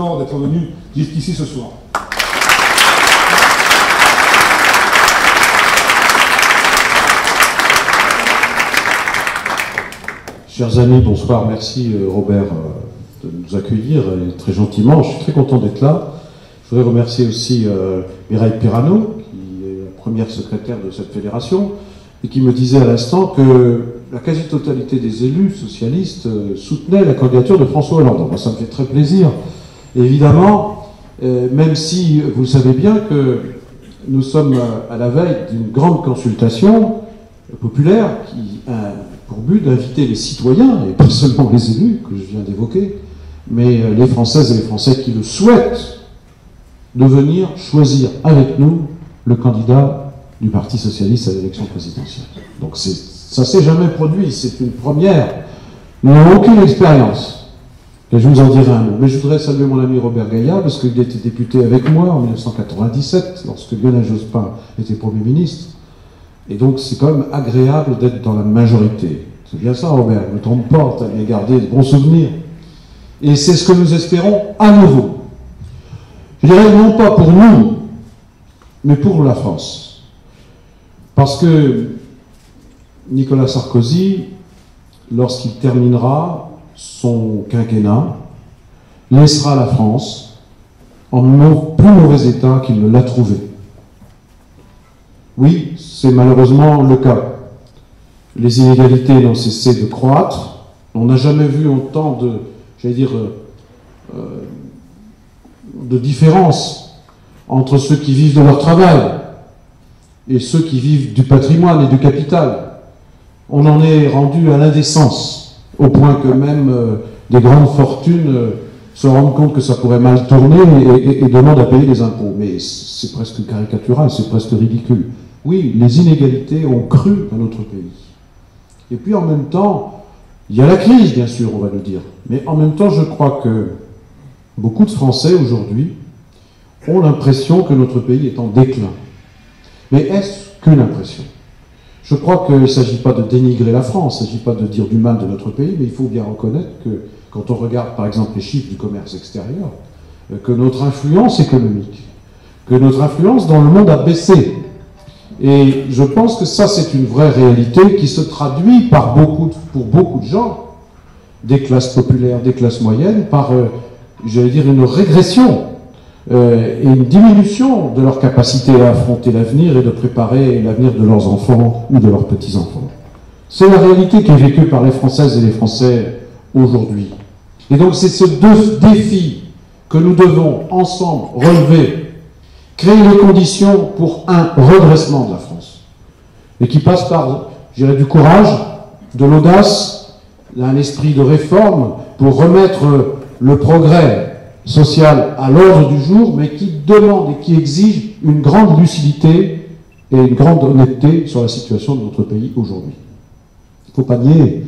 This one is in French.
encore d'être venu jusqu'ici ce soir. Chers amis, bonsoir. Merci Robert de nous accueillir très gentiment. Je suis très content d'être là. Je voudrais remercier aussi Mireille Pirano, qui est la première secrétaire de cette fédération, et qui me disait à l'instant que la quasi-totalité des élus socialistes soutenaient la candidature de François Hollande. Moi, ça me fait très plaisir. Et évidemment, même si vous savez bien que nous sommes à la veille d'une grande consultation populaire qui a pour but d'inviter les citoyens, et pas seulement les élus que je viens d'évoquer, mais les Françaises et les Français qui le souhaitent, de venir choisir avec nous le candidat du Parti socialiste à l'élection présidentielle. Donc ça s'est jamais produit, c'est une première. Nous n'avons aucune expérience. Et je vous en dirai un mot. Mais je voudrais saluer mon ami Robert Gaillat, parce qu'il était député avec moi en 1997, lorsque Lionel Jospin était Premier ministre. Et donc c'est quand même agréable d'être dans la majorité. C'est bien ça, Robert, ne me trompe pas, tu as bien gardé de bons souvenirs. Et c'est ce que nous espérons à nouveau. Je dirais non pas pour nous, mais pour la France. Parce que Nicolas Sarkozy, lorsqu'il terminera son quinquennat, laissera la France en plus mauvais état qu'il ne l'a trouvé. Oui, c'est malheureusement le cas. Les inégalités n'ont cessé de croître. On n'a jamais vu autant de, j'allais dire, de différence entre ceux qui vivent de leur travail et ceux qui vivent du patrimoine et du capital. On en est rendu à l'indécence, au point que même des grandes fortunes se rendent compte que ça pourrait mal tourner et demandent à payer les impôts. Mais c'est presque caricatural, c'est presque ridicule. Oui, les inégalités ont cru dans notre pays. Et puis en même temps, il y a la crise, bien sûr, on va le dire. Mais en même temps, je crois que beaucoup de Français aujourd'hui ont l'impression que notre pays est en déclin. Mais est-ce qu'une impression? Je crois qu'il ne s'agit pas de dénigrer la France, il ne s'agit pas de dire du mal de notre pays, mais il faut bien reconnaître que quand on regarde par exemple les chiffres du commerce extérieur, que notre influence économique, que notre influence dans le monde a baissé. Et je pense que ça, c'est une vraie réalité qui se traduit par pour beaucoup de gens, des classes populaires, des classes moyennes, par, j'allais dire, une régression et une diminution de leur capacité à affronter l'avenir et de préparer l'avenir de leurs enfants ou de leurs petits-enfants. C'est la réalité qui est vécue par les Françaises et les Français aujourd'hui. Et donc c'est ce défi que nous devons ensemble relever, créer les conditions pour un redressement de la France. Et qui passe par, je dirais, du courage, de l'audace, un esprit de réforme pour remettre le progrès social à l'ordre du jour, mais qui demande et qui exige une grande lucidité et une grande honnêteté sur la situation de notre pays aujourd'hui. Il ne faut pas nier